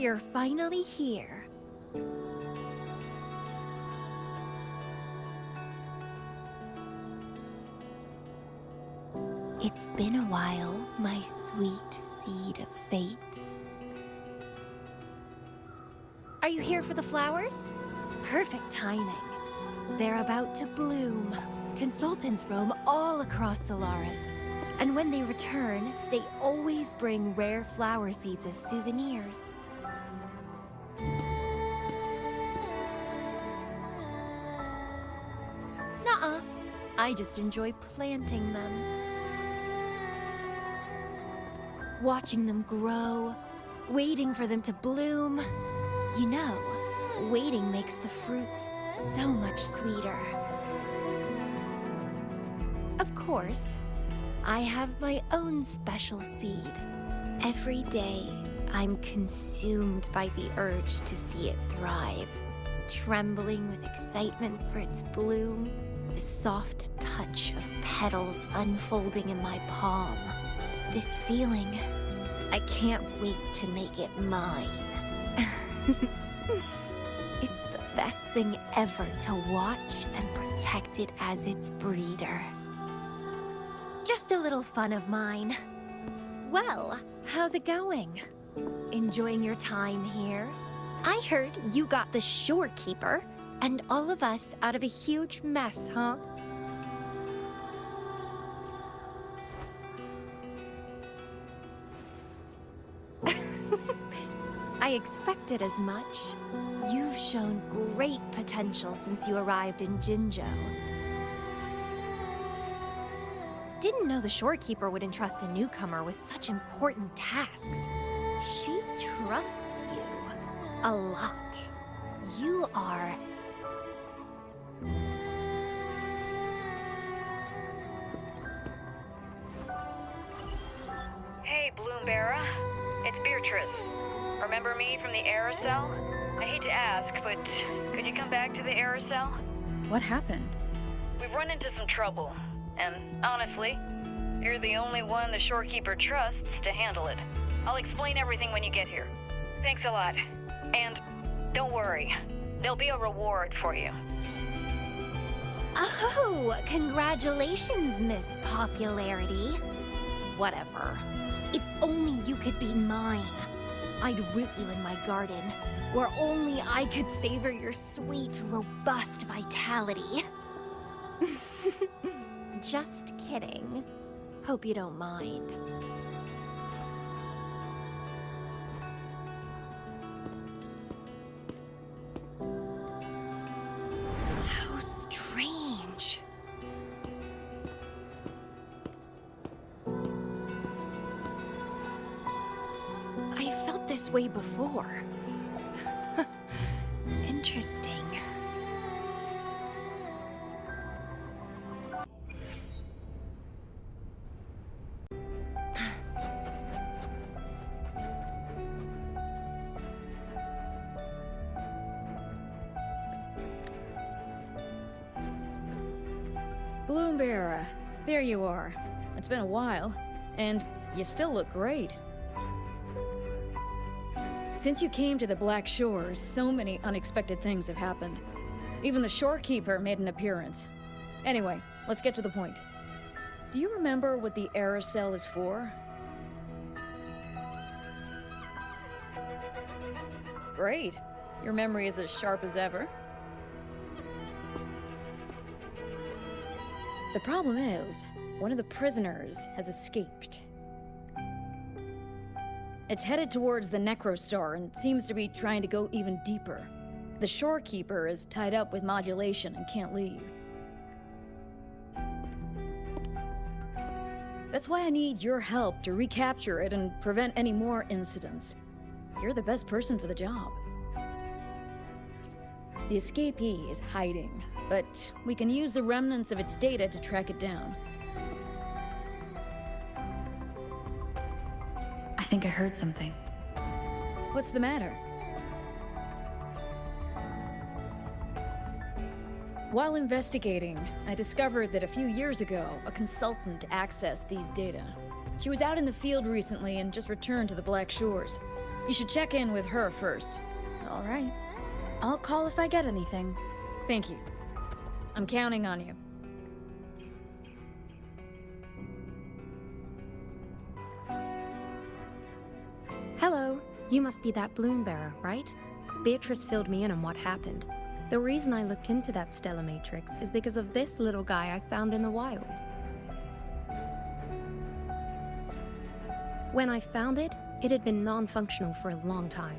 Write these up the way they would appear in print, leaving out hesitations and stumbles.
You're finally here. It's been a while, my sweet seed of fate. Are you here for the flowers? Perfect timing. They're about to bloom. Consultants roam all across Solaris, and when they return, they always bring rare flower seeds as souvenirs. Nuh-uh. I just enjoy planting them. Watching them grow, waiting for them to bloom. You know, waiting makes the fruits so much sweeter. Of course, I have my own special seed. Every day, I'm consumed by the urge to see it thrive, trembling with excitement for its bloom, the soft touch of petals unfolding in my palm. This feeling, I can't wait to make it mine. It's the best thing ever to watch and protect it as its breeder. Just a little fun of mine. Well, how's it going? Enjoying your time here? I heard you got the shorekeeper and all of us out of a huge mess, huh? I expected as much. You've shown great potential since you arrived in Jinzhou. Didn't know the shorekeeper would entrust a newcomer with such important tasks. She trusts you a lot. You are... Hey, Bloomberra. It's Beatrice. Remember me from the aerosol? I hate to ask, but could you come back to the aerosol? What happened? We've run into some trouble, and honestly, you're the only one the shorekeeper trusts to handle it. I'll explain everything when you get here. Thanks a lot. And don't worry, there'll be a reward for you. Oh, congratulations, Miss Popularity. Whatever. If only you could be mine. I'd root you in my garden, where only I could savor your sweet, robust vitality. Just kidding. Hope you don't mind. How strange. I felt this way before. Interesting. Bloomberra, there you are. It's been a while, and you still look great. Since you came to the Black Shores, so many unexpected things have happened. Even the shorekeeper made an appearance. Anyway, let's get to the point. Do you remember what the aerosol is for? Great. Your memory is as sharp as ever. The problem is, one of the prisoners has escaped. It's headed towards the Necrostar and seems to be trying to go even deeper. The shorekeeper is tied up with modulation and can't leave. That's why I need your help to recapture it and prevent any more incidents. You're the best person for the job. The escapee is hiding, but we can use the remnants of its data to track it down. I think I heard something. What's the matter? While investigating, I discovered that a few years ago, a consultant accessed these data. She was out in the field recently and just returned to the Black Shores. You should check in with her first. All right. I'll call if I get anything. Thank you. I'm counting on you. Hello. You must be that bloom bearer, right? Beatrice filled me in on what happened. The reason I looked into that Stella Matrix is because of this little guy I found in the wild. When I found it, it had been non-functional for a long time.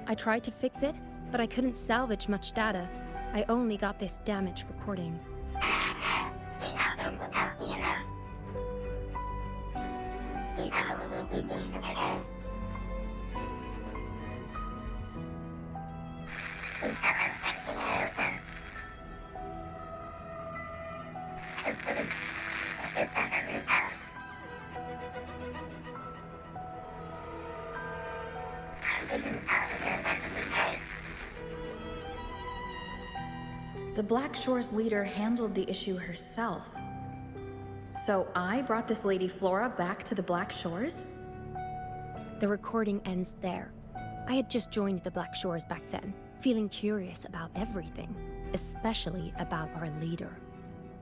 I tried to fix it, but I couldn't salvage much data. I only got this damaged recording. The Black Shores leader handled the issue herself. So I brought this Lady Flora back to the Black Shores? The recording ends there. I had just joined the Black Shores back then, feeling curious about everything, especially about our leader.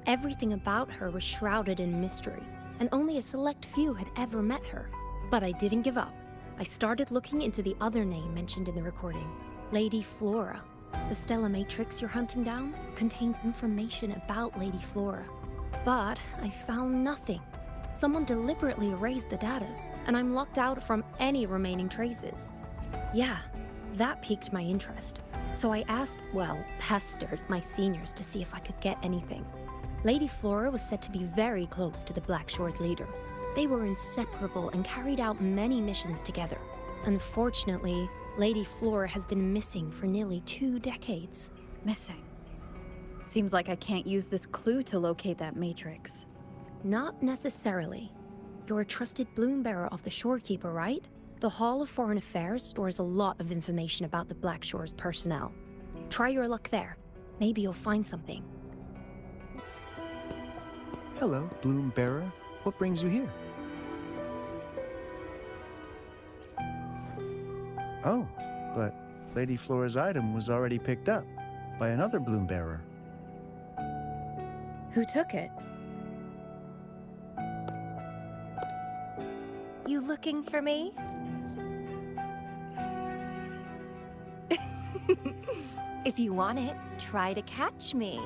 Everything about her was shrouded in mystery, and only a select few had ever met her. But I didn't give up. I started looking into the other name mentioned in the recording, Lady Flora. The Stella Matrix you're hunting down contained information about Lady Flora. But I found nothing. Someone deliberately erased the data, and I'm locked out from any remaining traces. Yeah, that piqued my interest. So I pestered my seniors to see if I could get anything. Lady Flora was said to be very close to the Black Shores leader. They were inseparable and carried out many missions together. Unfortunately, Lady Flora has been missing for nearly 2 decades. Missing. Seems like I can't use this clue to locate that matrix. Not necessarily. You're a trusted bloom bearer of the Shorekeeper, right? The Hall of Foreign Affairs stores a lot of information about the Black Shores personnel. Try your luck there. Maybe you'll find something. Hello, bloom bearer. What brings you here? Oh, but Lady Flora's item was already picked up by another bloom bearer. Who took it? You looking for me? If you want it, try to catch me.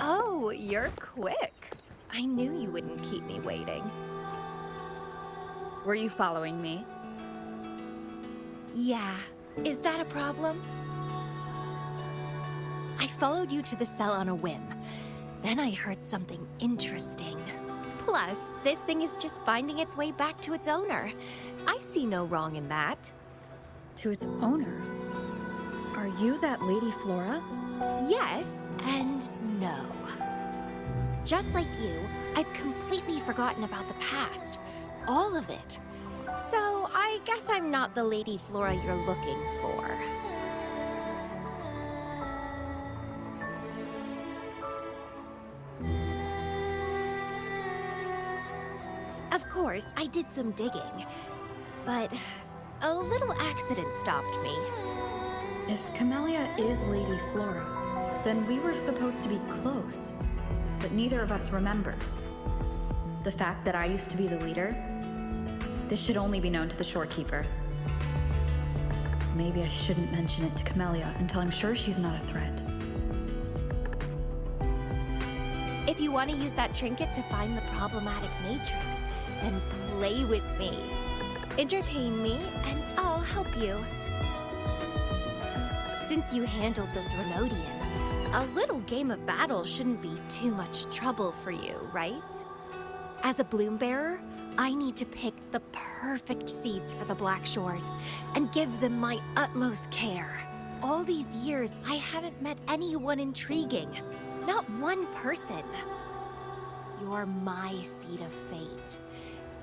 Oh, you're quick. I knew you wouldn't keep me waiting. Were you following me? Yeah. Is that a problem? I followed you to the cell on a whim. Then I heard something interesting. Plus, this thing is just finding its way back to its owner. I see no wrong in that. To its owner? Are you that Lady Flora? Yes and no. Just like you, I've completely forgotten about the past. All of it. So, I guess I'm not the Lady Flora you're looking for. Of course, I did some digging, but a little accident stopped me. If Camellya is Lady Flora, then we were supposed to be close, but neither of us remembers. The fact that I used to be the leader, this should only be known to the Shorekeeper. Maybe I shouldn't mention it to Camellya until I'm sure she's not a threat. If you want to use that trinket to find the problematic matrix, then play with me. Entertain me, and I'll help you. Since you handled the Thronodian, a little game of battle shouldn't be too much trouble for you, right? As a bloom bearer, I need to pick the perfect seeds for the Black Shores and give them my utmost care. All these years, I haven't met anyone intriguing. Not one person. You're my seed of fate.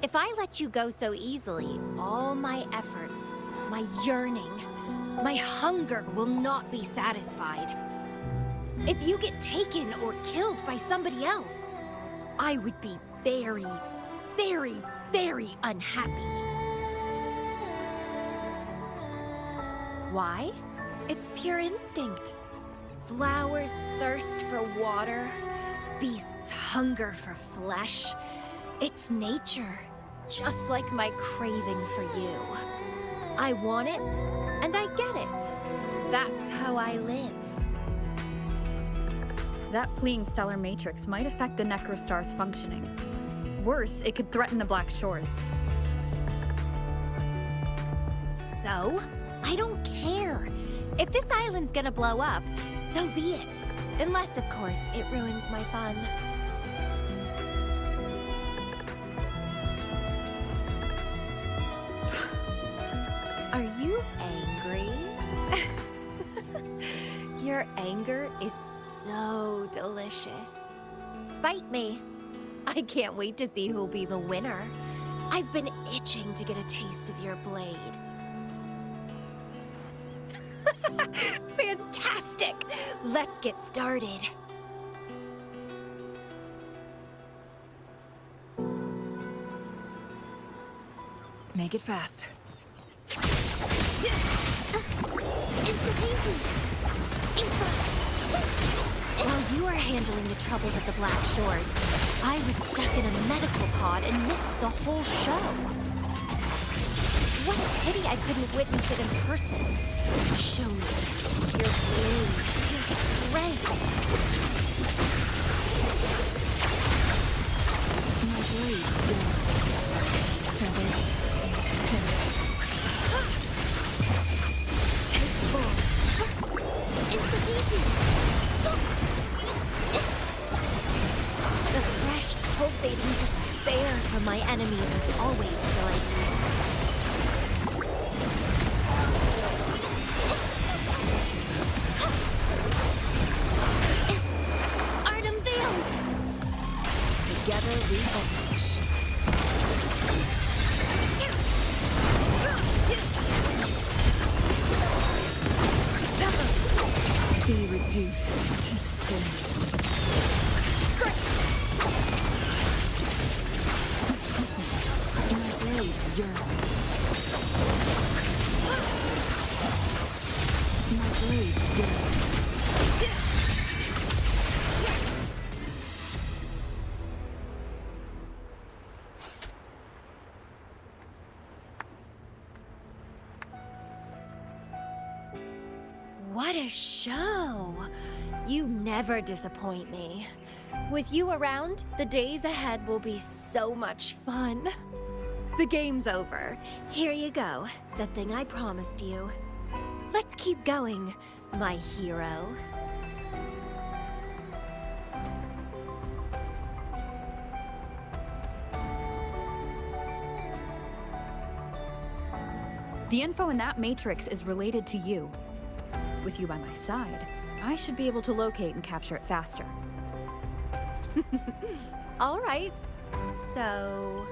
If I let you go so easily, all my efforts, my yearning, my hunger will not be satisfied. If you get taken or killed by somebody else, I would be very, very, very unhappy. Why? It's pure instinct. Flowers thirst for water. Beasts hunger for flesh. It's nature, just like my craving for you. I want it, and I get it. That's how I live. That fleeing stellar matrix might affect the Necrostar's functioning. Worse, it could threaten the Black Shores. So? I don't care. If this island's gonna blow up, so be it. Unless, of course, it ruins my fun. Are you angry? Your anger is so delicious. Bite me. I can't wait to see who'll be the winner. I've been itching to get a taste of your blade. Fantastic! Let's get started. Make it fast. While you were handling the troubles at the Black Shores, I was stuck in a medical pod and missed the whole show. What a pity I couldn't witness it in person. Show me your blade, your strength. My blade, feathers and scissors. Take form. The fresh, pulsating despair from my enemies is always delightful. Art unveiled! Together we vanish. Be reduced to cinders. My blade yearns. My blade yearns. What a show! You never disappoint me. With you around, the days ahead will be so much fun. The game's over. Here you go, the thing I promised you. Let's keep going, my hero. The info in that matrix is related to you. With you by my side, I should be able to locate and capture it faster. All right. So,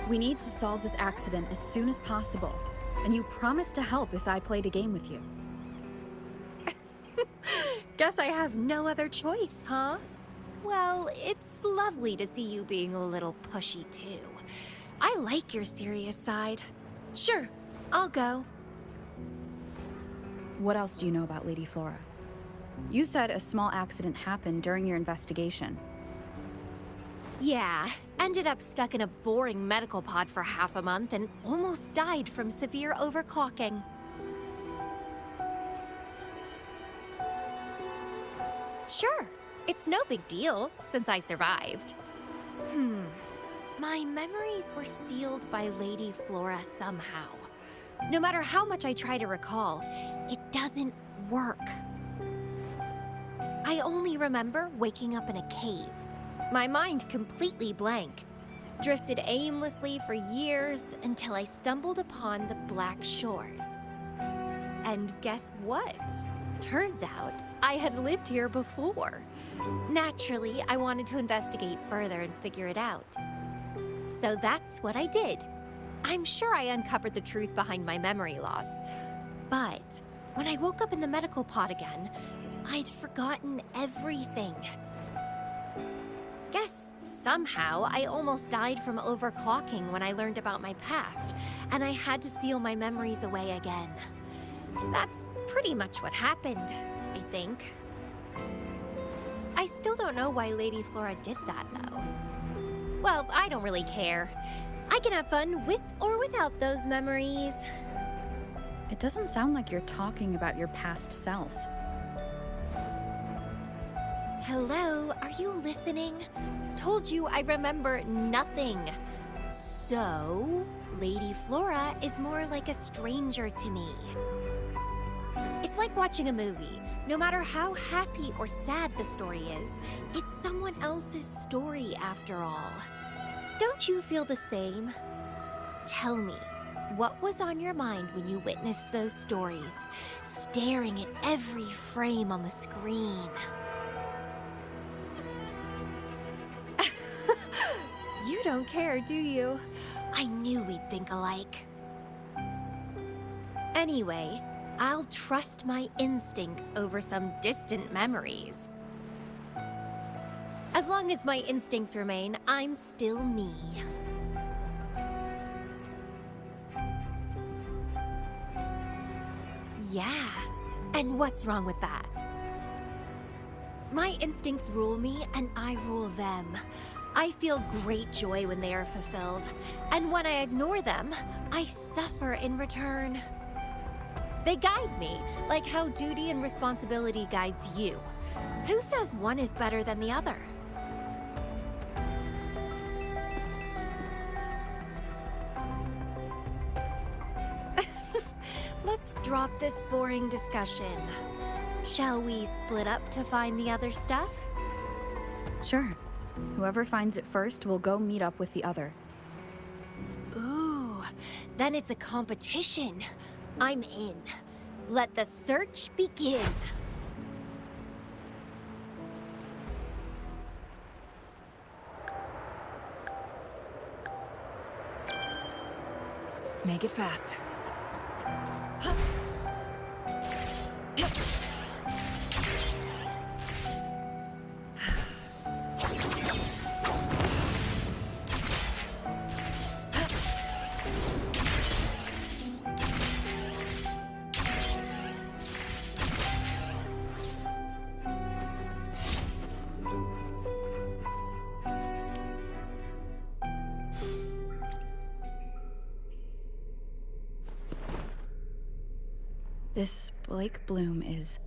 We need to solve this accident as soon as possible, and you promised to help if I played a game with you. guess I have no other choice, huh? Well, it's lovely to see you being a little pushy too. I like your serious side. Sure, I'll go. What else do you know about Lady Flora? You said a small accident happened during your investigation. Yeah, ended up stuck in a boring medical pod for half a month and almost died from severe overclocking. Sure, it's no big deal since I survived. My memories were sealed by Lady Flora somehow. No matter how much I try to recall, it doesn't work. I only remember waking up in a cave. My mind completely blank. Drifted aimlessly for years until I stumbled upon the Black Shores. And guess what? Turns out I had lived here before. Naturally, I wanted to investigate further and figure it out. So that's what I did. I'm sure I uncovered the truth behind my memory loss. But when I woke up in the medical pod again, I'd forgotten everything. Guess guess somehow I almost died from overclocking when I learned about my past, and I had to seal my memories away again. That's pretty much what happened, I think. I still don't know why Lady Flora did that, though. Well, I don't really care. I can have fun with or without those memories. It doesn't sound like you're talking about your past self. Hello, are you listening? Told you I remember nothing. So, Lady Flora is more like a stranger to me. It's like watching a movie. No matter how happy or sad the story is, it's someone else's story after all. Don't you feel the same? Tell me, what was on your mind when you witnessed those stories, staring at every frame on the screen? You don't care, do you? I knew we'd think alike. Anyway, I'll trust my instincts over some distant memories. As long as my instincts remain, I'm still me. Yeah, and what's wrong with that? My instincts rule me, and I rule them. I feel great joy when they are fulfilled, and when I ignore them, I suffer in return. They guide me, like how duty and responsibility guides you. Who says one is better than the other? Let's drop this boring discussion. Shall we split up to find the other stuff? Sure. Whoever finds it first will go meet up with the other. Ooh, then it's a competition. I'm in. Let the search begin. Make it fast. This Blake Bloom is...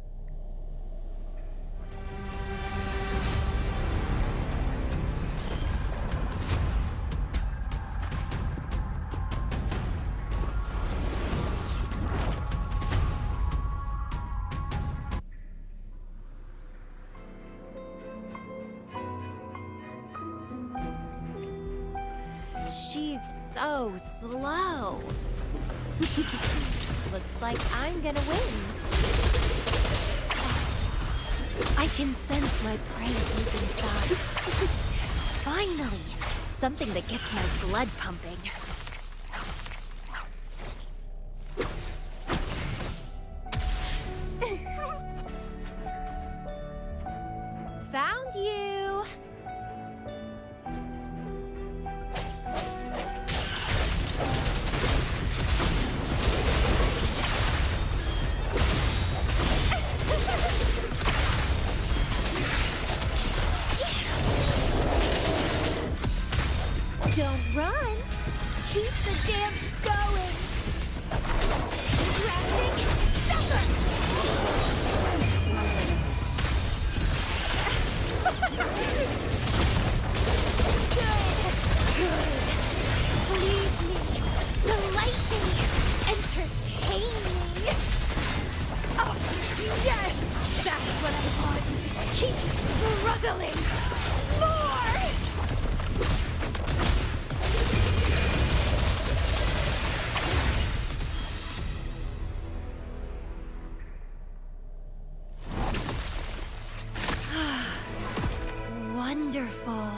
She's so slow. Looks like I'm gonna win. I can sense my prey deep inside. Finally, something that gets my blood pumping. Found you! Don't run! Keep the dance going! Drafting sucker! Good! Please me! Delight me! Entertain me! Oh, yes! That's what I want! Keep struggling! More! Wonderful.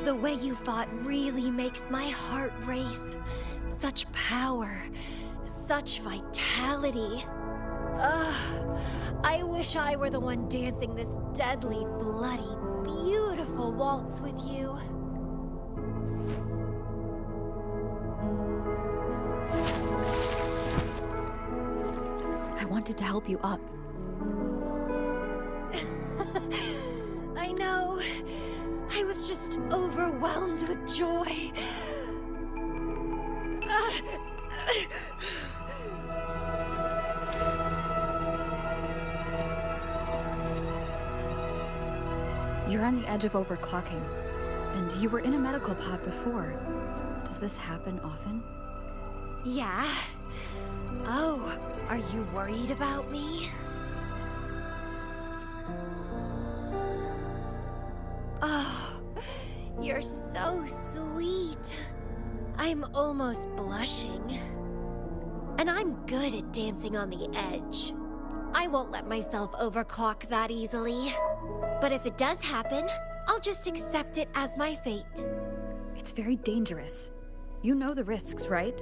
The way you fought really makes my heart race. Such power, such vitality. Ugh, I wish I were the one dancing this deadly, bloody, beautiful waltz with you. I wanted to help you up. I know. I was just overwhelmed with joy. You're on the edge of overclocking, and you were in a medical pod before. Does this happen often? Yeah. Oh, are you worried about me? Oh, you're so sweet. I'm almost blushing. And I'm good at dancing on the edge. I won't let myself overclock that easily. But if it does happen, I'll just accept it as my fate. It's very dangerous. You know the risks, right?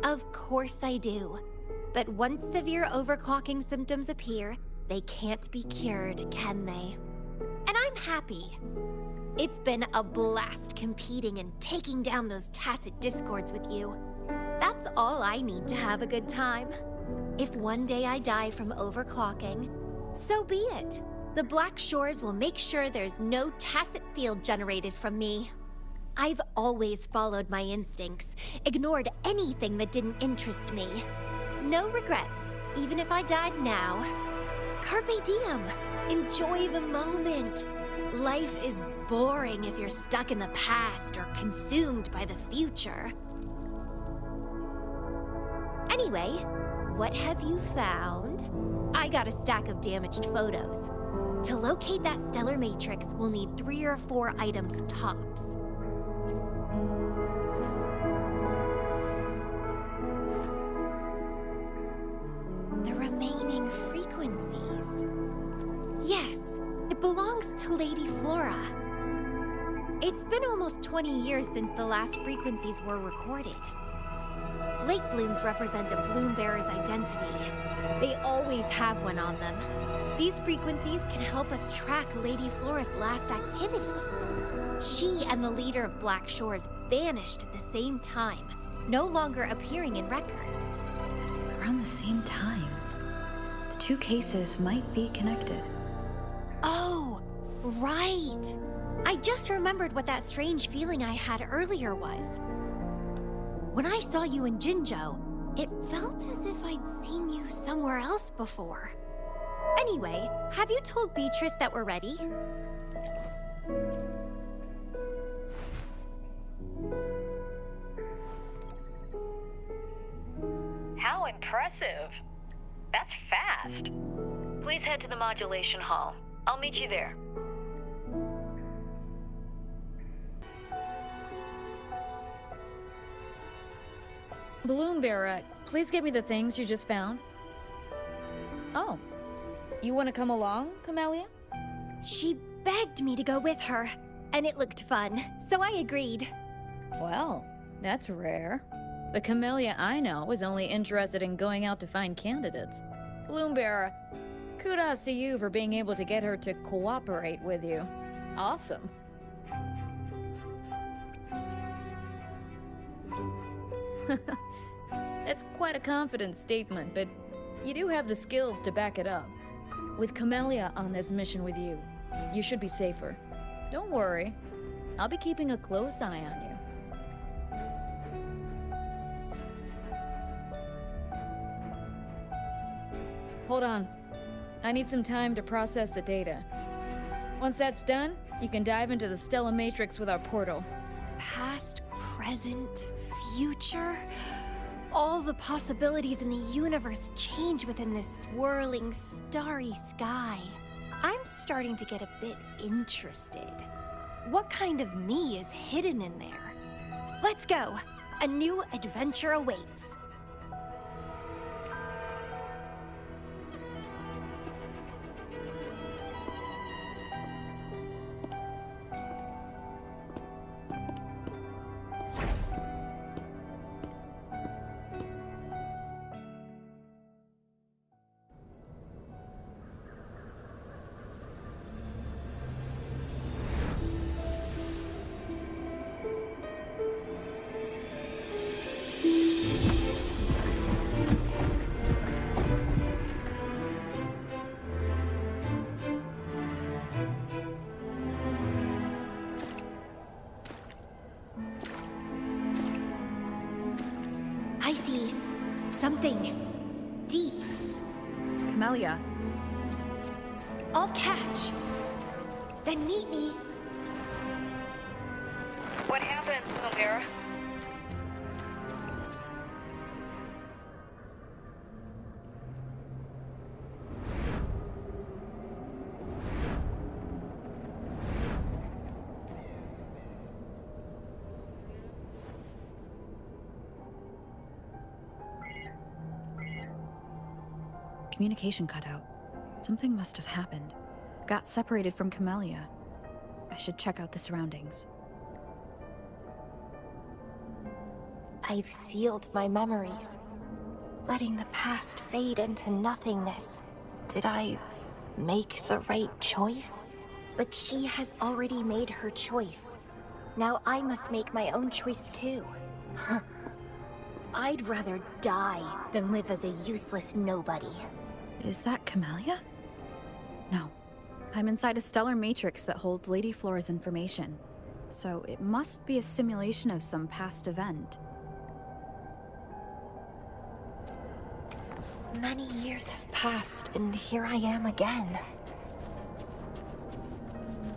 Of course I do. But once severe overclocking symptoms appear, they can't be cured, can they? And I'm happy. It's been a blast competing and taking down those tacit discords with you. That's all I need to have a good time. If one day I die from overclocking, so be it. The Black Shores will make sure there's no tacit field generated from me. I've always followed my instincts, ignored anything that didn't interest me. No regrets, even if I died now. Carpe diem. Enjoy the moment. Life is boring if you're stuck in the past or consumed by the future. Anyway, what have you found? I got a stack of damaged photos. To locate that stellar matrix, we'll need 3 or 4 items tops. The remaining frequencies. Yes, it belongs to Lady Flora. It's been almost 20 years since the last frequencies were recorded. Lake blooms represent a bloom bearer's identity. They always have one on them. These frequencies can help us track Lady Flora's last activity. She and the leader of Black Shores vanished at the same time, no longer appearing in records. Around the same time. The two cases might be connected. Oh, right. I just remembered what that strange feeling I had earlier was. When I saw you in Jinzhou, it felt as if I'd seen you somewhere else before. Anyway, have you told Beatrice that we're ready? How impressive. That's fast. Please head to the modulation hall. I'll meet you there. Balloon Bearer, please give me the things you just found. Oh, you want to come along, Camellya? She begged me to go with her, and it looked fun, so I agreed. Well, that's rare. The Camellya I know is only interested in going out to find candidates. Balloon Bearer, kudos to you for being able to get her to cooperate with you. Awesome. That's quite a confident statement, but you do have the skills to back it up. With Camellya on this mission with you, you should be safer. Don't worry, I'll be keeping a close eye on you. Hold on. I need some time to process the data. Once that's done, you can dive into the Stella Matrix with our portal. Past, present, future. All the possibilities in the universe change within this swirling, starry sky. I'm starting to get a bit interested. What kind of me is hidden in there? Let's go. A new adventure awaits. I see something deep. Camellya, I'll catch. Then meet me. What happened, Lumira? communication cut out. Something must have happened. Got separated from Camellya. I should check out the surroundings. I've sealed my memories, letting the past fade into nothingness. Did I make the right choice? But she has already made her choice. Now I must make my own choice too. I'd rather die than live as a useless nobody. Is that Camellya? No. I'm inside a stellar matrix that holds Lady Flora's information. So it must be a simulation of some past event. Many years have passed, and here I am again.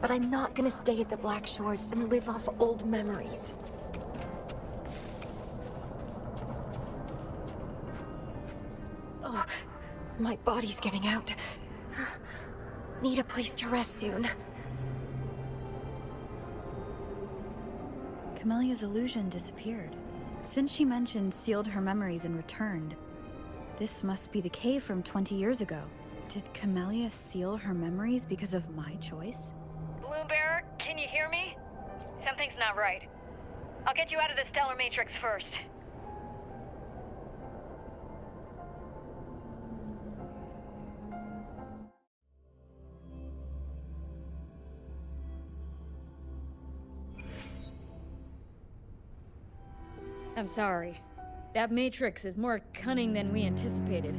But I'm not gonna stay at the Black Shores and live off old memories. Oh, my body's giving out. Need a place to rest soon. Camellya's illusion disappeared. Since she mentioned sealed her memories and returned, this must be the cave from 20 years ago. Did Camellya seal her memories because of my choice? Bloombearer, can you hear me? Something's not right. I'll get you out of the stellar matrix first. I'm sorry. That matrix is more cunning than we anticipated.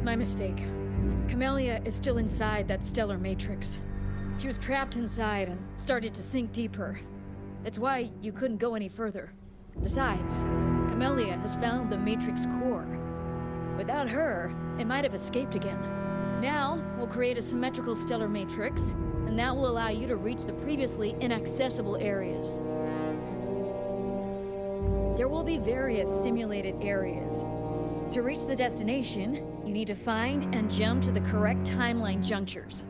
My mistake. Camellya is still inside that stellar matrix. She was trapped inside and started to sink deeper. That's why you couldn't go any further. Besides, Camellya has found the matrix core. Without her, it might have escaped again. Now, we'll create a symmetrical stellar matrix, and that will allow you to reach the previously inaccessible areas. There will be various simulated areas. To reach the destination, you need to find and jump to the correct timeline junctures.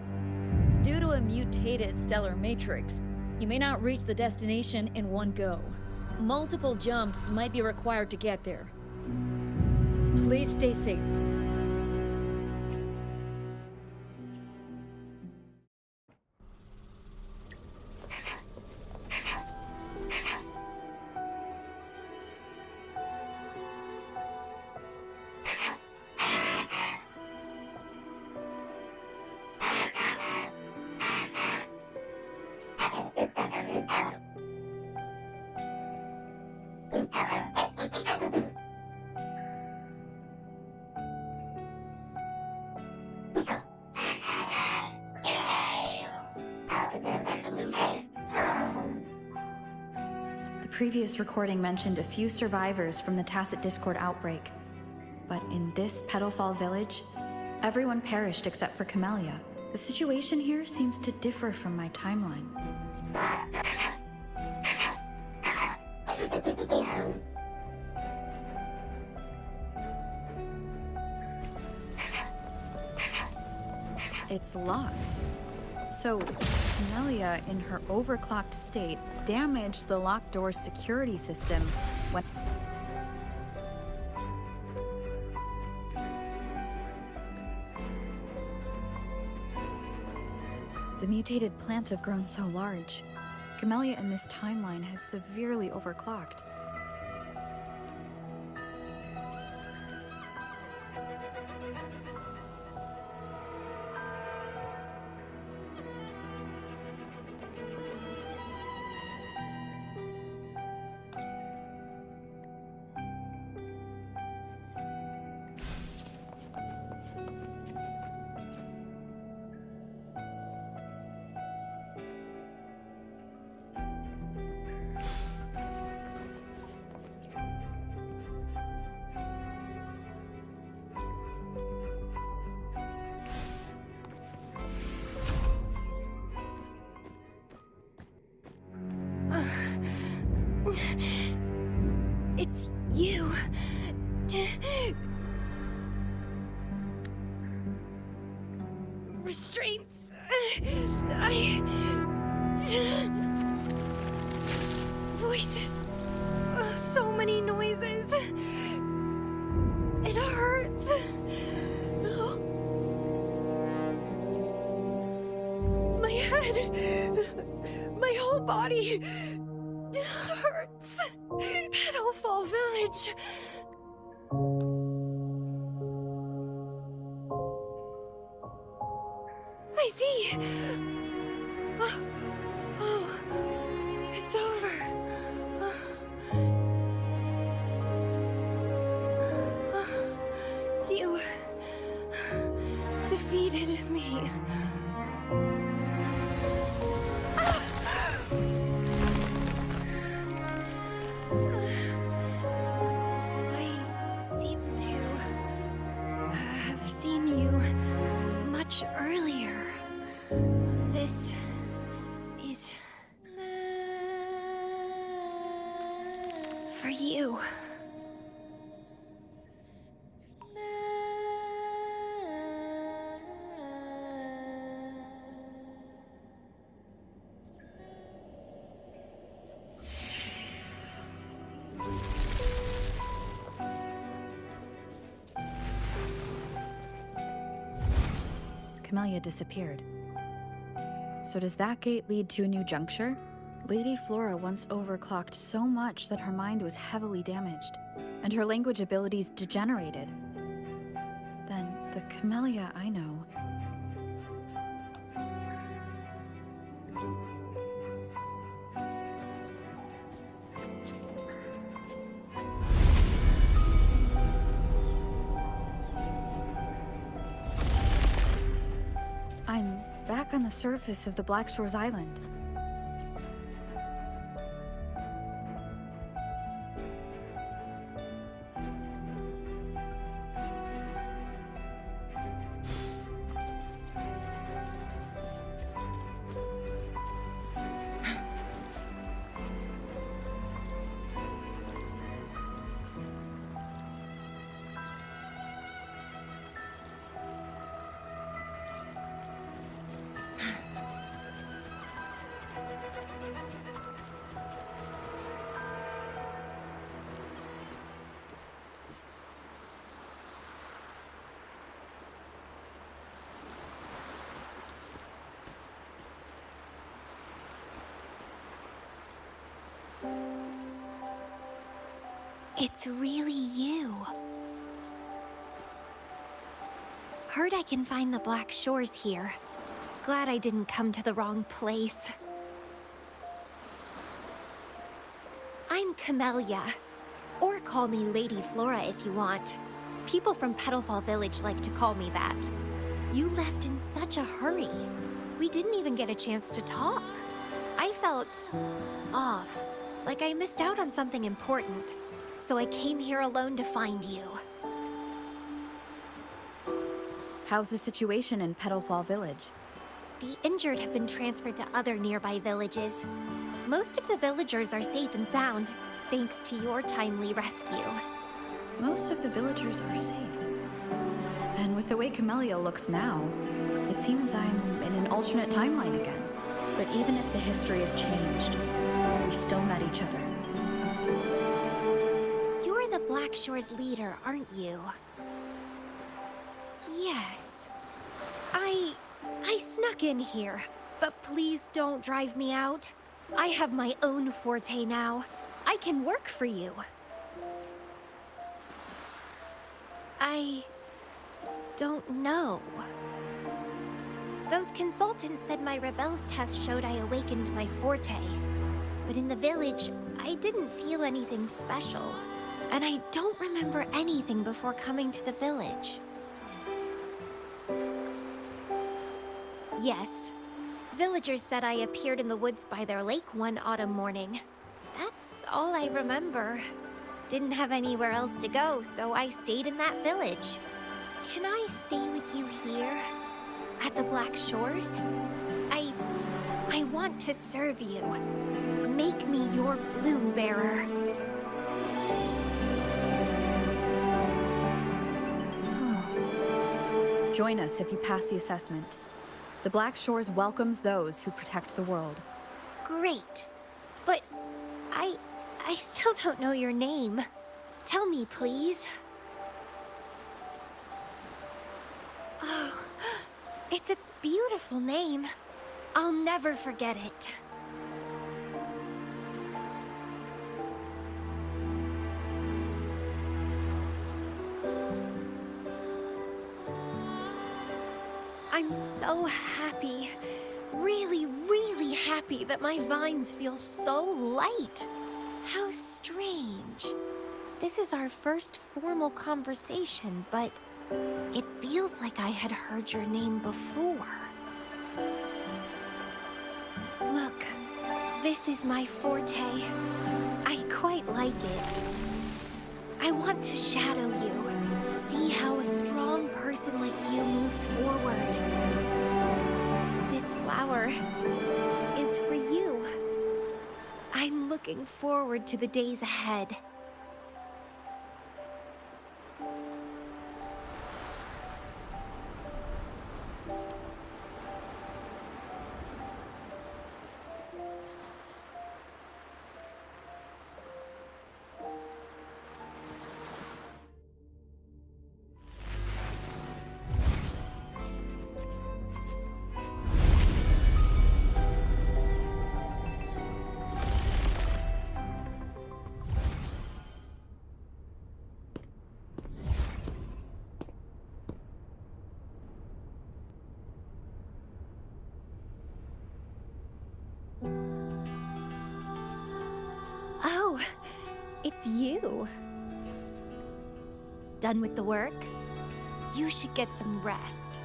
Due to a mutated stellar matrix, you may not reach the destination in one go. Multiple jumps might be required to get there. Please stay safe. The previous recording mentioned a few survivors from the Tacit Discord outbreak. But in this Petalfall village, everyone perished except for Camellya. The situation here seems to differ from my timeline. It's locked. So, Camellya, in her overclocked state, damaged the locked door's security system when... The mutated plants have grown so large. Camellya in this timeline has severely overclocked. It's you. Restraints. Voices. Oh, so many noises. It hurts. Oh. My head. My whole body hurts. Petalfall Village. I see. Oh, it's over. You defeated me. I seem to have seen you much earlier. This is for you. Camellya disappeared. So does that gate lead to a new juncture? Lady Flora once overclocked so much that her mind was heavily damaged, and her language abilities degenerated. Then the Camellya I know... I'm back on the surface of the Black Shores Island. It's really you. Heard I can find the Black Shores here. Glad I didn't come to the wrong place. I'm Camellya. Or call me Lady Flora if you want. People from Petalfall Village like to call me that. You left in such a hurry. We didn't even get a chance to talk. I felt off, like I missed out on something important. So I came here alone to find you. How's the situation in Petalfall Village? The injured have been transferred to other nearby villages. Most of the villagers are safe and sound, thanks to your timely rescue. Most of the villagers are safe. And with the way Camellya looks now, it seems I'm in an alternate timeline again. But even if the history has changed, we still met each other. You're the Black Shores leader, aren't you? Yes. I snuck in here, but please don't drive me out. I have my own forte now. I can work for you. I don't know. Those consultants said my rebels test showed I awakened my forte. But in the village, I didn't feel anything special. And I don't remember anything before coming to the village. Yes. Villagers said I appeared in the woods by their lake one autumn morning. That's all I remember. Didn't have anywhere else to go, so I stayed in that village. Can I stay with you here? At the Black Shores? I I want to serve you. Make me your bloom bearer. Join us if you pass the assessment. The Black Shores welcomes those who protect the world. Great. But I still don't know your name. Tell me, please. Oh, it's a beautiful name. I'll never forget it. I'm so happy. Really, really happy that my vines feel so light. How strange. This is our first formal conversation, but it feels like I had heard your name before. Look, this is my forte. I quite like it. I want to shadow you, see how a strong person like you moves forward. This flower is for you. I'm looking forward to the days ahead. Oh, it's you. Done with the work? You should get some rest.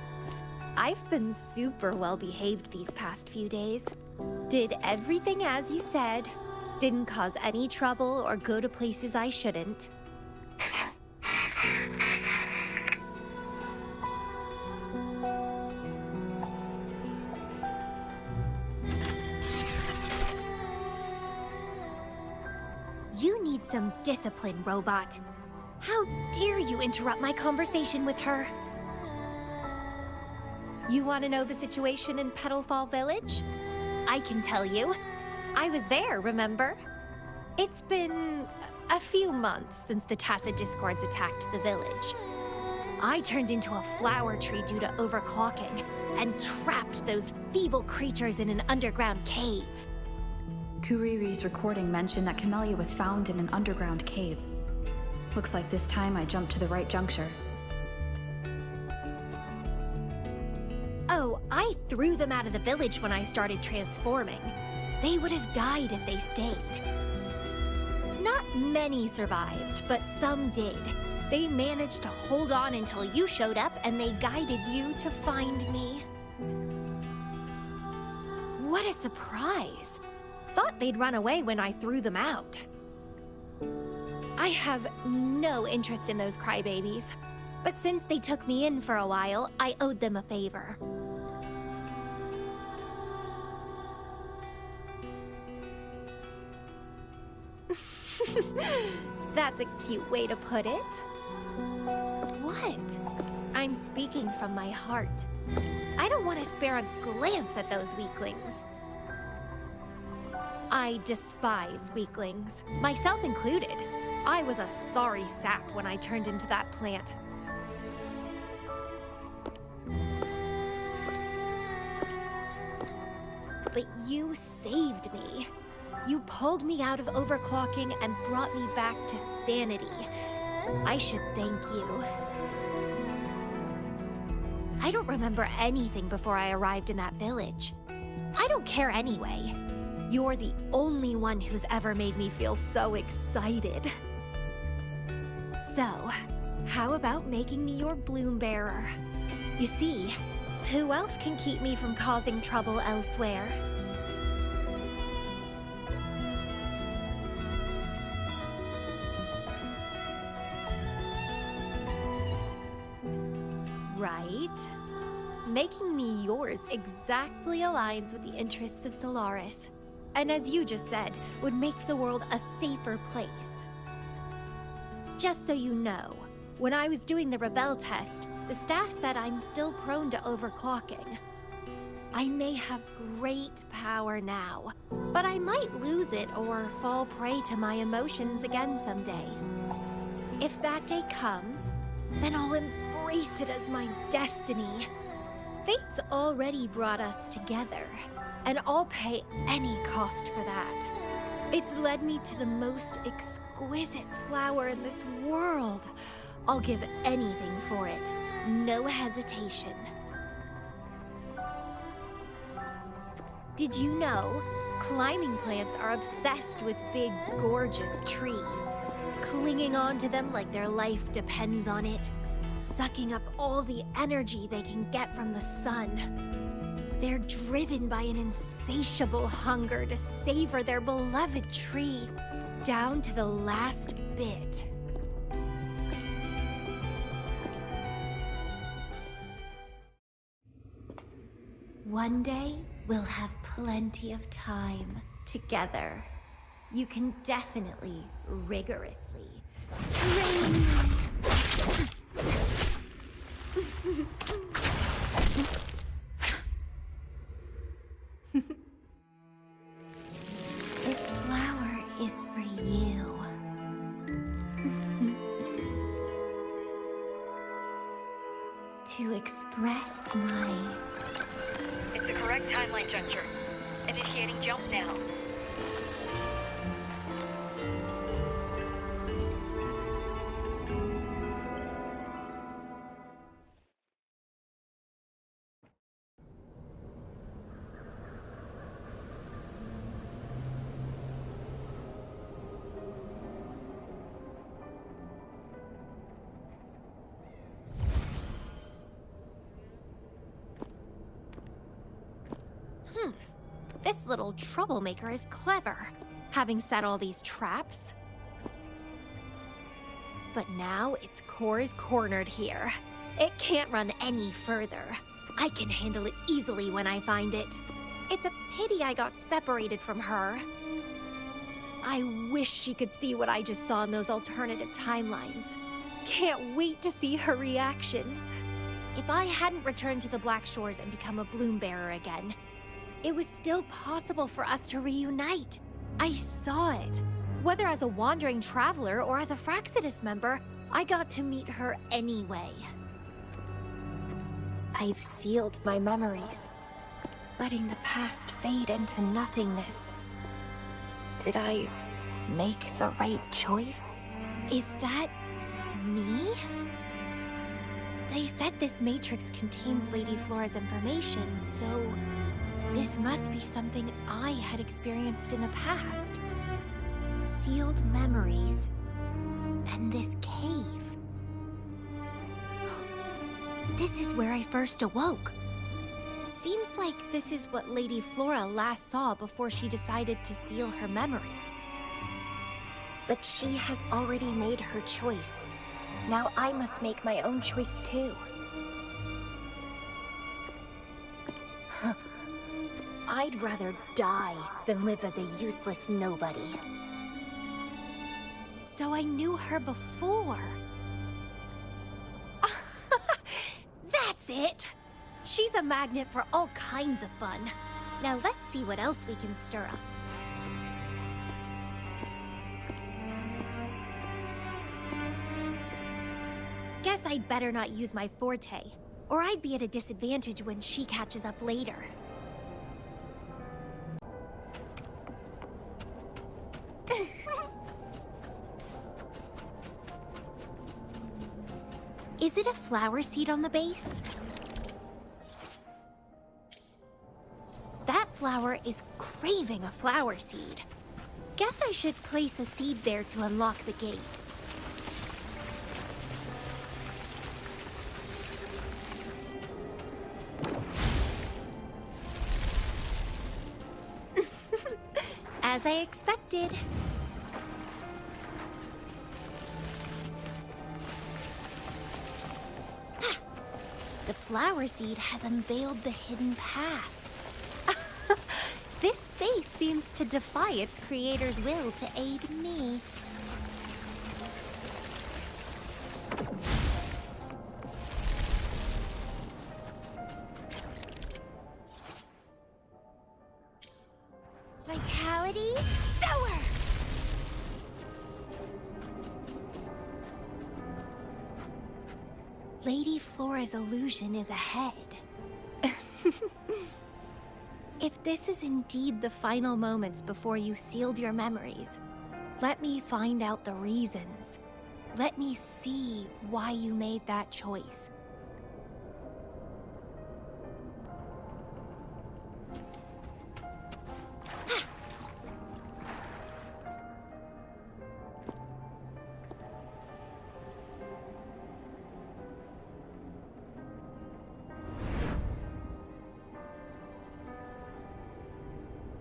I've been super well behaved these past few days. Did everything as you said. Didn't cause any trouble or go to places I shouldn't. You need some discipline, robot. How dare you interrupt my conversation with her? You want to know the situation in Petalfall Village? I can tell you. I was there, remember? It's been a few months since the Tacit Discords attacked the village. I turned into a flower tree due to overclocking and trapped those feeble creatures in an underground cave. Kuriri's recording mentioned that Camellya was found in an underground cave. Looks like this time I jumped to the right juncture. Oh, I threw them out of the village when I started transforming. They would have died if they stayed. Not many survived, but some did. They managed to hold on until you showed up and they guided you to find me. What a surprise! Thought they'd run away when I threw them out. I have no interest in those crybabies, but since they took me in for a while, I owed them a favor. That's a cute way to put it. What? I'm speaking from my heart. I don't want to spare a glance at those weaklings. I despise weaklings, myself included. I was a sorry sap when I turned into that plant. But you saved me. You pulled me out of overclocking and brought me back to sanity. I should thank you. I don't remember anything before I arrived in that village. I don't care anyway. You're the only one who's ever made me feel so excited. So, how about making me your bloom bearer? You see, who else can keep me from causing trouble elsewhere? Right? Making me yours exactly aligns with the interests of Solaris. And as you just said, would make the world a safer place. Just so you know, when I was doing the Rebel test, the staff said I'm still prone to overclocking. I may have great power now, but I might lose it or fall prey to my emotions again someday. If that day comes, then I'll embrace it as my destiny. Fate's already brought us together, and I'll pay any cost for that. It's led me to the most exquisite flower in this world. I'll give anything for it, no hesitation. Did you know, climbing plants are obsessed with big, gorgeous trees, clinging onto them like their life depends on it, sucking up all the energy they can get from the sun. They're driven by an insatiable hunger to savor their beloved tree, down to the last bit. One day, we'll have plenty of time together. You can definitely, rigorously train. This flower is for you. To express my... It's the correct timeline juncture. Initiating jump now. This little troublemaker is clever, having set all these traps. But now its core is cornered here. It can't run any further. I can handle it easily when I find it. It's a pity I got separated from her. I wish she could see what I just saw in those alternative timelines. Can't wait to see her reactions. If I hadn't returned to the Black Shores and become a bloom bearer again, it was still possible for us to reunite. I saw it. Whether as a wandering traveler or as a Fraxidus member, I got to meet her anyway. I've sealed my memories, letting the past fade into nothingness. Did I make the right choice? Is that me? They said this matrix contains Lady Flora's information, so this must be something I had experienced in the past. Sealed memories, and this cave. This is where I first awoke. Seems like this is what Lady Flora last saw before she decided to seal her memories. But she has already made her choice. Now I must make my own choice too. I'd rather die than live as a useless nobody. So I knew her before. That's it! She's a magnet for all kinds of fun. Now let's see what else we can stir up. Guess I'd better not use my forte, or I'd be at a disadvantage when she catches up later. Is it a flower seed on the base? That flower is craving a flower seed. Guess I should place a seed there to unlock the gate. As I expected. The flower seed has unveiled the hidden path. This space seems to defy its creator's will to aid me. Vitality Sower! Lady Flora's illusion is ahead. If this is indeed the final moments before you sealed your memories, let me find out the reasons. Let me see why you made that choice.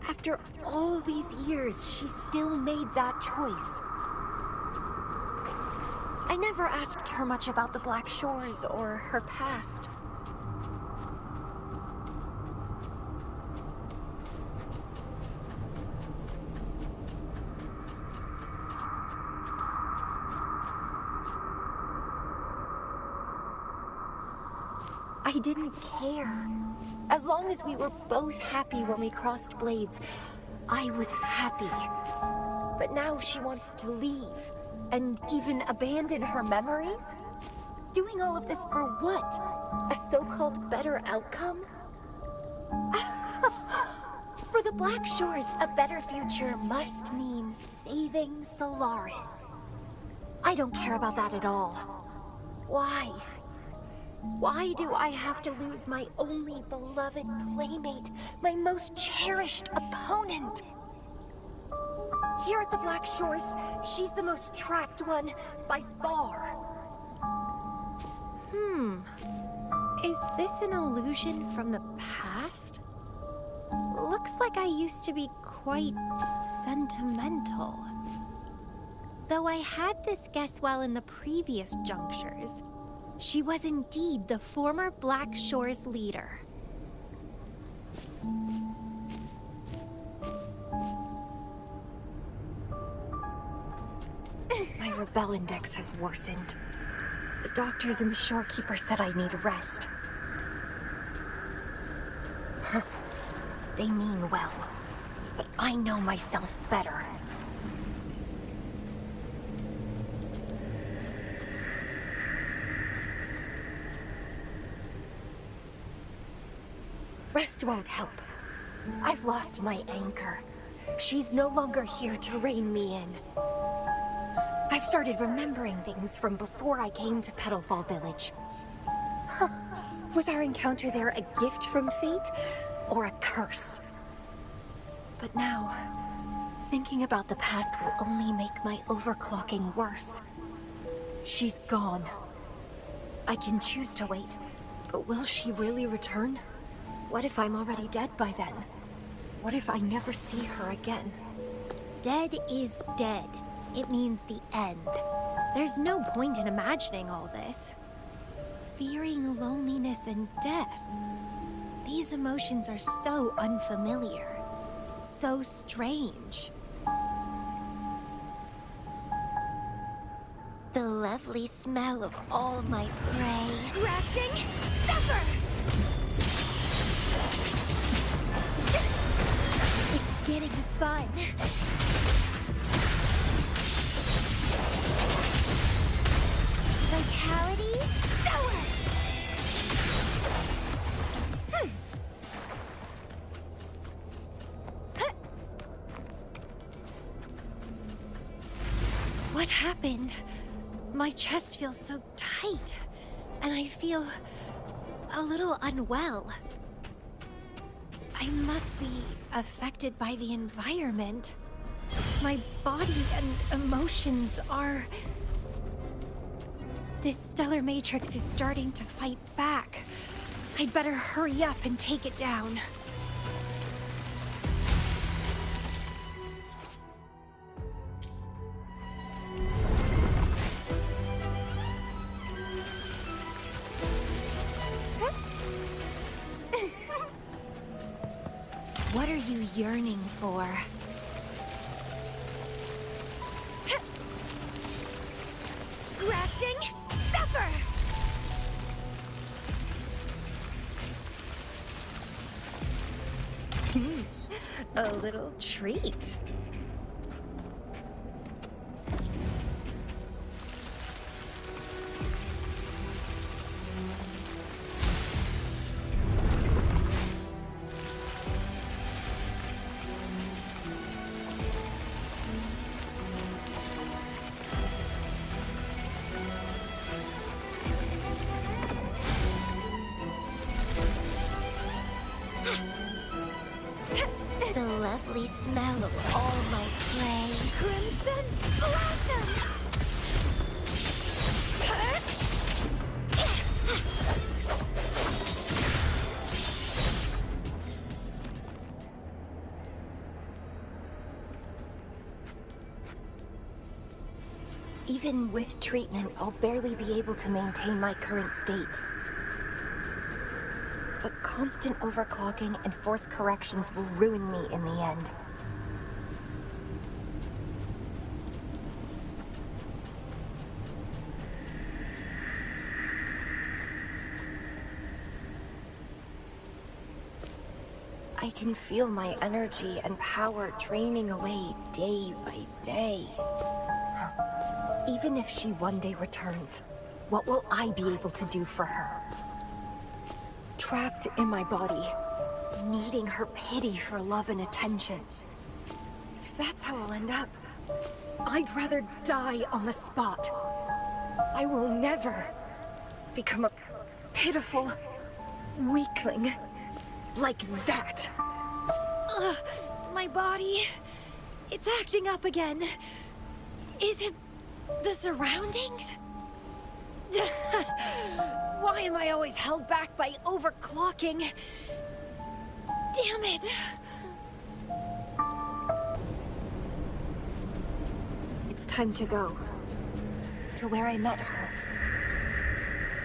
After all these years, she still made that choice. I never asked her much about the Black Shores or her past. I didn't care. As long as we were both happy when we crossed blades, I was happy. But now she wants to leave, and even abandon her memories? Doing all of this for what? A so-called better outcome? For the Black Shores, a better future must mean saving Solaris. I don't care about that at all. Why? Why do I have to lose my only beloved playmate, my most cherished opponent? Here at the Black Shores, she's the most trapped one by far. Is this an illusion from the past? Looks like I used to be quite sentimental. Though I had this guess while in the previous junctures, she was indeed the former Black Shores leader. My rebel index has worsened. The doctors and the shorekeeper said I need rest. They mean well, but I know myself better. Rest won't help. I've lost my anchor. She's no longer here to rein me in. I've started remembering things from before I came to Petalfall Village. Was our encounter there a gift from fate, or a curse? But now, thinking about the past will only make my overclocking worse. She's gone. I can choose to wait, but will she really return? What if I'm already dead by then? What if I never see her again? Dead is dead. It means the end. There's no point in imagining all this. Fearing loneliness and death. These emotions are so unfamiliar. So strange. The lovely smell of all my prey. Grafting, suffer! It's getting fun. Vitality Sower! What happened? My chest feels so tight, and I feel a little unwell. I must be affected by the environment. My body and emotions are... This stellar matrix is starting to fight back. I'd better hurry up and take it down. are you yearning for? Grafting, suffer! A little treat. The lovely smell of all my prey. Crimson Blossom! Even with treatment, I'll barely be able to maintain my current state. But constant overclocking and forced corrections will ruin me in the end. I can feel my energy and power draining away day by day. Even if she one day returns, what will I be able to do for her? Trapped in my body, needing her pity for love and attention. If that's how I'll end up, I'd rather die on the spot. I will never become a pitiful weakling like that. Ugh, my body, it's acting up again. Is it the surroundings? Why am I always held back by overclocking? Damn it! It's time to go. To where I met her.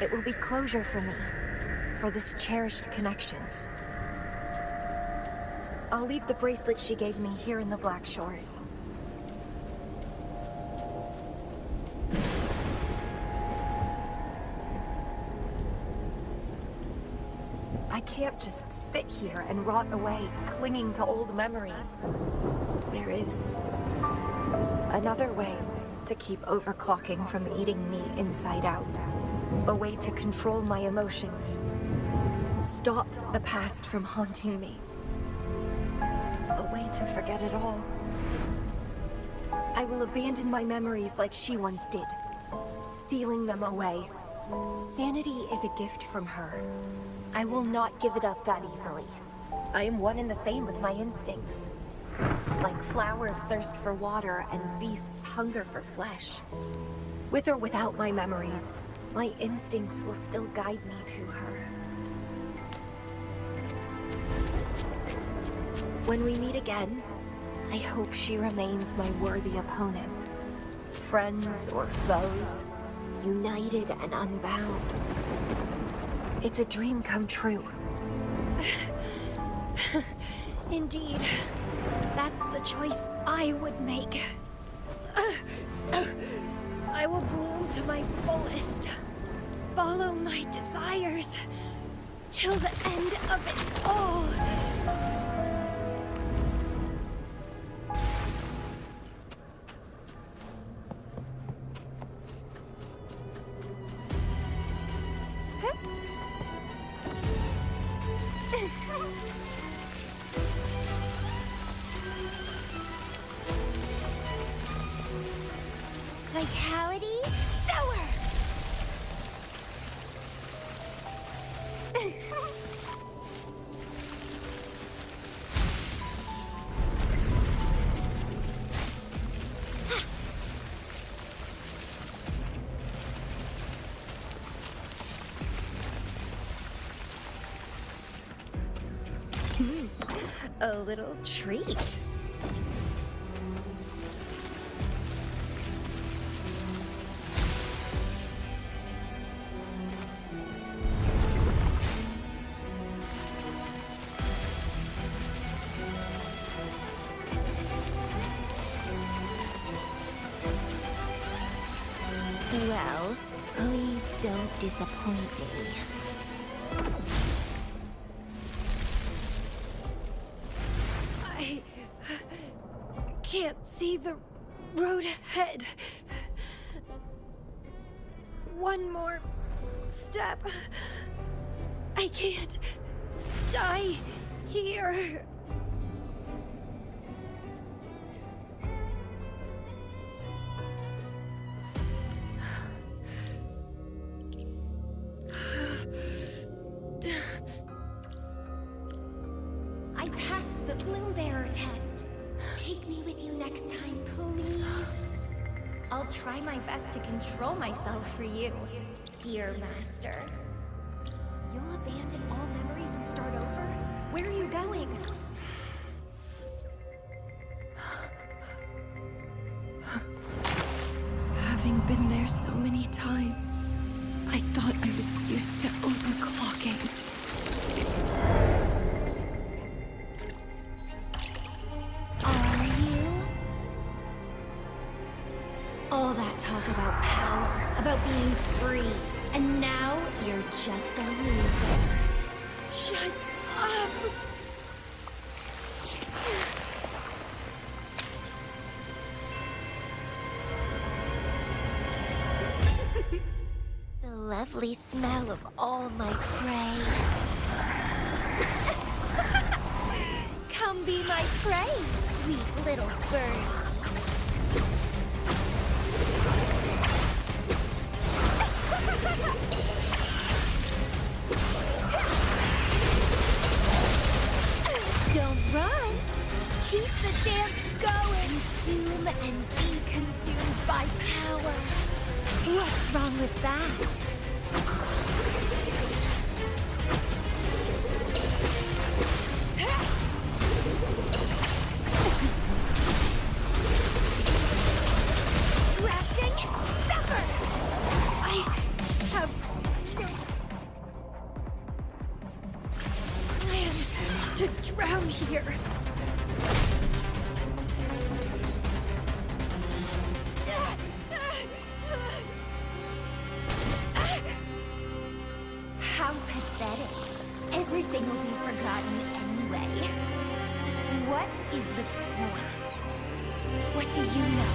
It will be closure for me. For this cherished connection. I'll leave the bracelet she gave me here in the Black Shores. I can't just sit here and rot away, clinging to old memories. There is another way to keep overclocking from eating me inside out. A way to control my emotions. Stop the past from haunting me. A way to forget it all. I will abandon my memories like she once did, sealing them away. Sanity is a gift from her. I will not give it up that easily. I am one and the same with my instincts. Like flowers thirst for water and beasts hunger for flesh. With or without my memories, my instincts will still guide me to her. When we meet again, I hope she remains my worthy opponent. Friends or foes, united and unbound. It's a dream come true. Indeed. That's the choice I would make. I will bloom to my fullest. Follow my desires. Till the end of it all. Vitality, sower! A little treat. Well, please don't disappoint me. I can't see the road ahead. One more step. I can't die here. I passed the Bloom Bearer test. Take me with you next time, please. I'll try my best to control myself for you, dear master. You'll abandon all memories and start over? Where are you going? Having been there so many times, I thought I was used to overclocking. Are you? All that talk about power, about being free, and now you're just a loser. Shut up! The lovely smell of all my prey. Come be my prey, sweet little bird. Don't run. Keep the dance going. Consume and be consumed by power. What's wrong with that? Grafting, suffer! I have no plan to drown here. How pathetic. Everything will be forgotten anyway. What is the point? What do you know?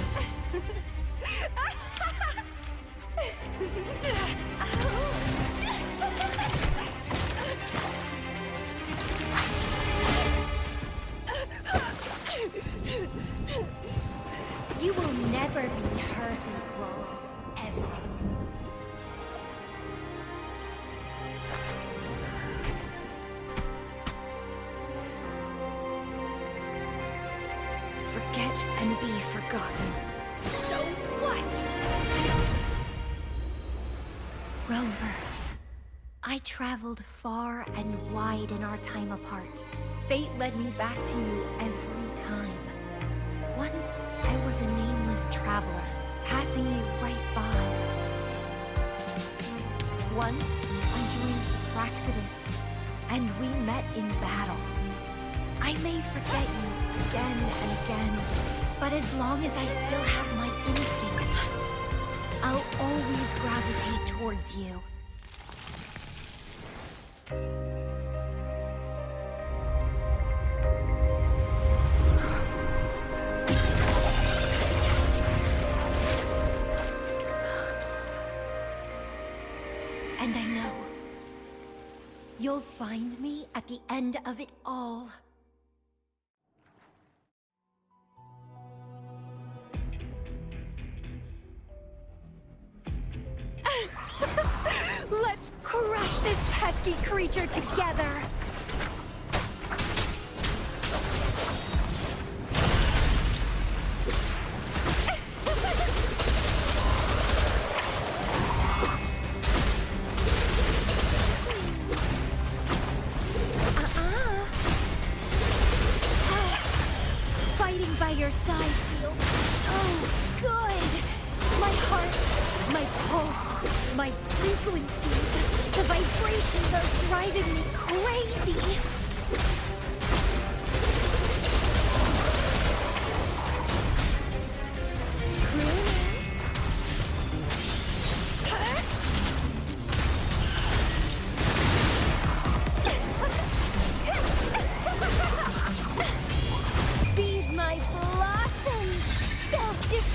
You will never be her equal, ever. Forget and be forgotten. So what? Rover, I traveled far and wide in our time apart. Fate led me back to you every time. Once, I was a nameless traveler, passing you right by. Once, I joined the Fraxidus, and we met in battle. I may forget you again and again, but as long as I still have my instincts, I'll always gravitate towards you. And I know you'll find me at the end of it all. Let's crush this pesky creature together! Fighting by your side feels so good! My heart, my pulse, my frequencies, the vibrations are driving me crazy!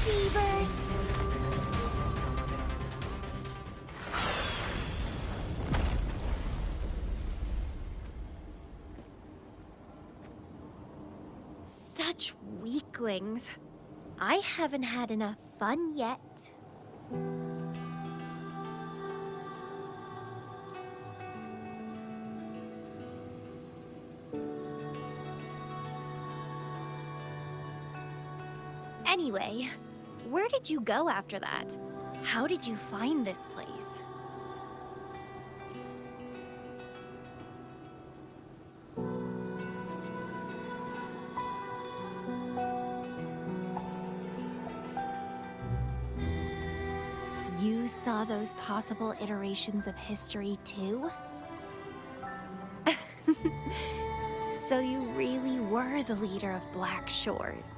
deceivers! Such weaklings. I haven't had enough fun yet. Anyway, where did you go after that? How did you find this place? You saw those possible iterations of history too? So you really were the leader of Black Shores.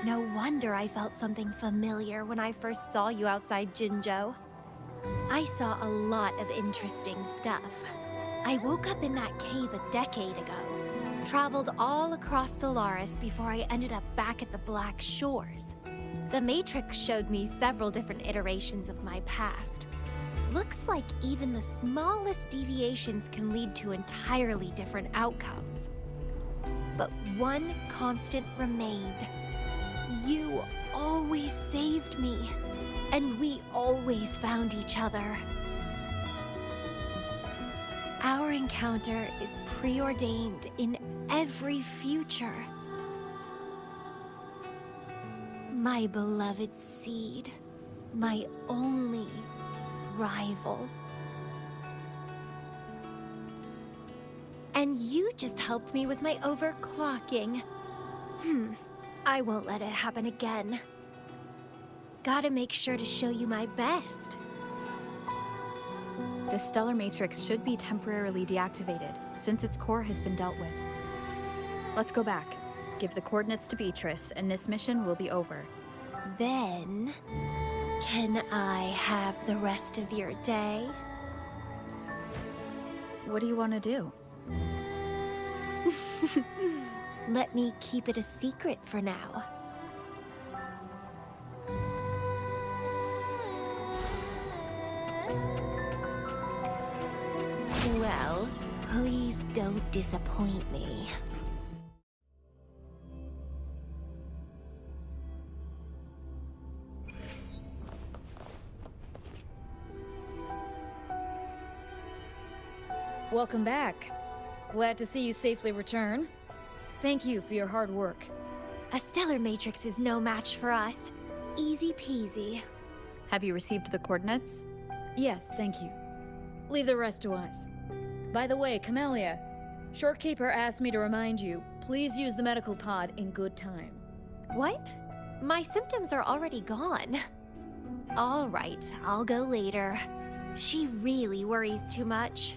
No wonder I felt something familiar when I first saw you outside Jinzhou. I saw a lot of interesting stuff. I woke up in that cave a decade ago, traveled all across Solaris before I ended up back at the Black Shores. The Matrix showed me several different iterations of my past. Looks like even the smallest deviations can lead to entirely different outcomes. But one constant remained. You always saved me, and we always found each other. Our encounter is preordained in every future. My beloved seed, my only rival. And you just helped me with my overclocking. I won't let it happen again. Gotta make sure to show you my best. The stellar matrix should be temporarily deactivated, since its core has been dealt with. Let's go back. Give the coordinates to Beatrice, and this mission will be over. Then, can I have the rest of your day? What do you want to do? Let me keep it a secret for now. Well, please don't disappoint me. Welcome back. Glad to see you safely return. Thank you for your hard work. A stellar matrix is no match for us. Easy peasy. Have you received the coordinates? Yes, thank you. Leave the rest to us. By the way, Camellya, Shorekeeper asked me to remind you, please use the medical pod in good time. What? My symptoms are already gone. All right, I'll go later. She really worries too much.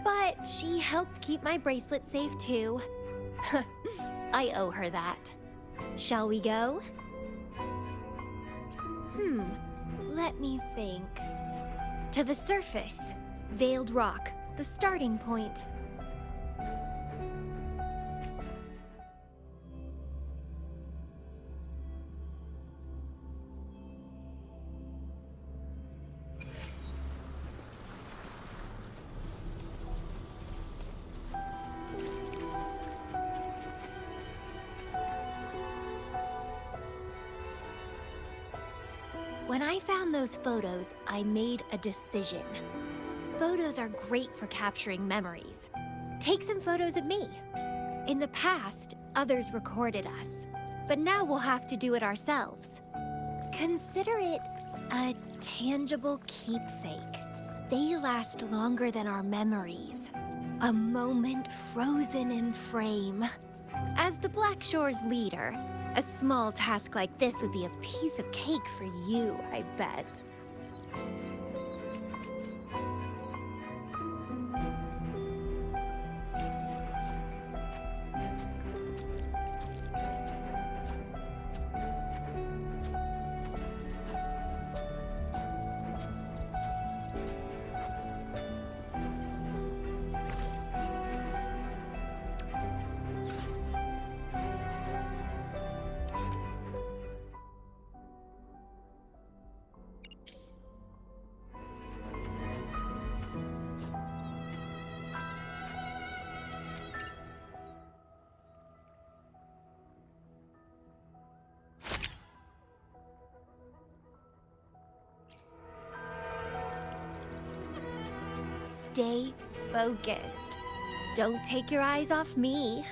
But she helped keep my bracelet safe too. I owe her that. Shall we go? Let me think. To the surface. Veiled Rock, the starting point. When I found those photos, I made a decision. Photos are great for capturing memories. Take some photos of me. In the past, others recorded us, but now we'll have to do it ourselves. Consider it a tangible keepsake. They last longer than our memories. A moment frozen in frame. As the Black Shores leader, a small task like this would be a piece of cake for you, I bet. stay focused. Don't take your eyes off me.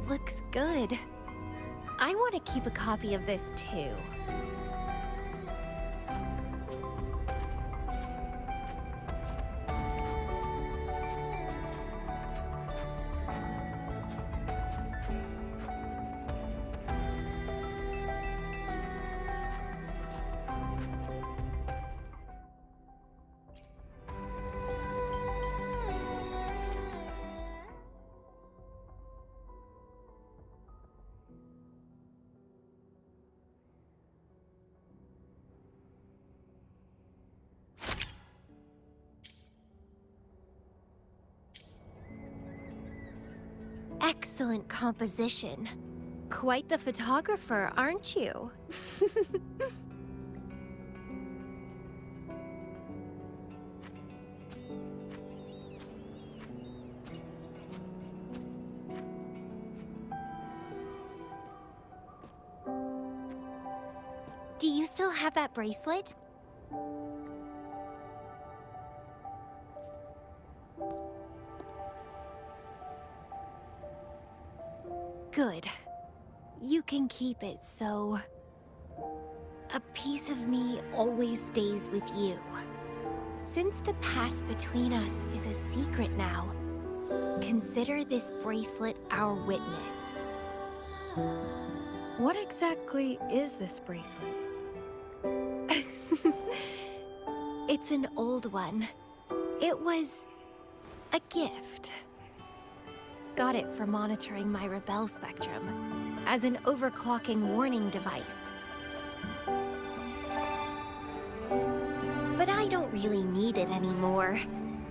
Looks good. I want to keep a copy of this too. Excellent composition. Quite the photographer, aren't you? Do you still have that bracelet? Good. You can keep it, so... a piece of me always stays with you. Since the past between us is a secret now, consider this bracelet our witness. What exactly is this bracelet? It's an old one. It was a gift. Got it for monitoring my rebel spectrum, as an overclocking warning device. But I don't really need it anymore.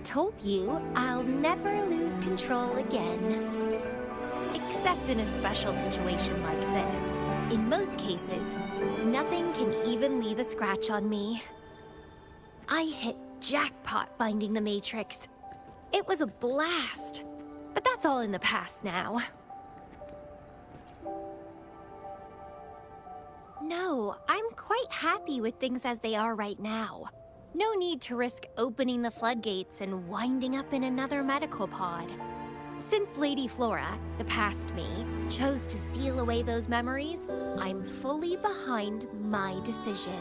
Told you, I'll never lose control again. Except in a special situation like this. In most cases, nothing can even leave a scratch on me. I hit jackpot finding the Matrix. It was a blast. But that's all in the past now. No, I'm quite happy with things as they are right now. No need to risk opening the floodgates and winding up in another medical pod. Since Lady Flora, the past me, chose to seal away those memories, I'm fully behind my decision.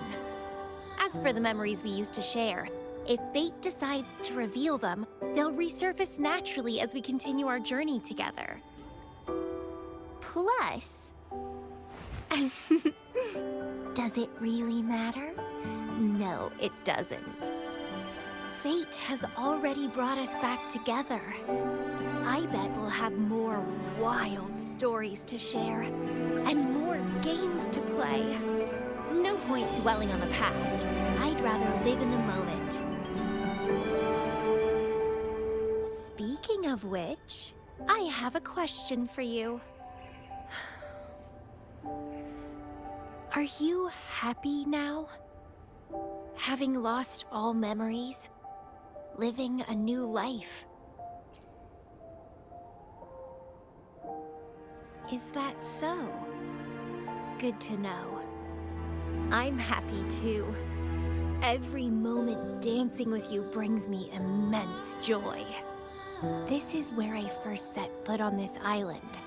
As for the memories we used to share, if fate decides to reveal them, they'll resurface naturally as we continue our journey together. Plus... does it really matter? No, it doesn't. Fate has already brought us back together. I bet we'll have more wild stories to share, and more games to play. No point dwelling on the past. I'd rather live in the moment. Speaking of which, I have a question for you. Are you happy now? Having lost all memories? Living a new life? Is that so? Good to know. I'm happy too. Every moment dancing with you brings me immense joy. This is where I first set foot on this island,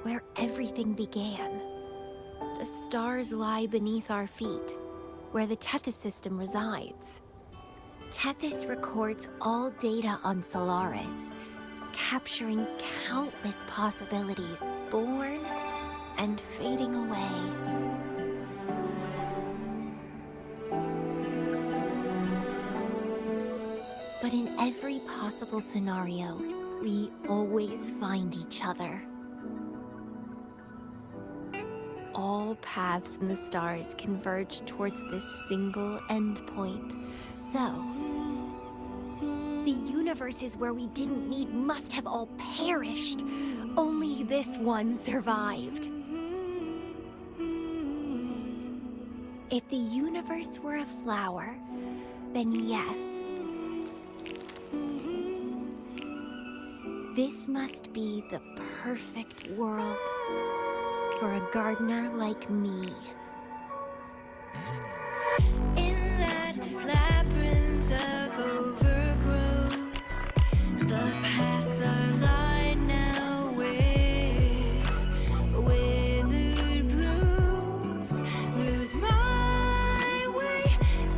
where everything began. The stars lie beneath our feet, where the Tethys system resides. Tethys records all data on Solaris, capturing countless possibilities born and fading away. But in every possible scenario, we always find each other. All paths in the stars converge towards this single endpoint. So, the universes where we didn't meet must have all perished. Only this one survived. If the universe were a flower, then yes. This must be the perfect world for a gardener like me. In that labyrinth of overgrowth, the paths are lined now with withered blooms. Lose my way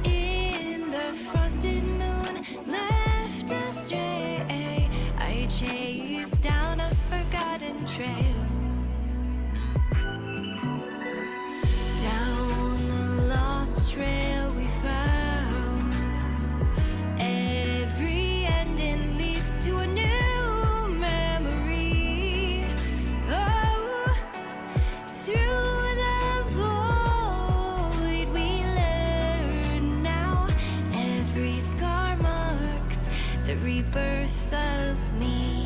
in the frosted moon, left astray. I chase down a forgotten trail. Down the lost trail we found. Every ending leads to a new memory. Oh, through the void we learn now. Every scar marks the rebirth of me.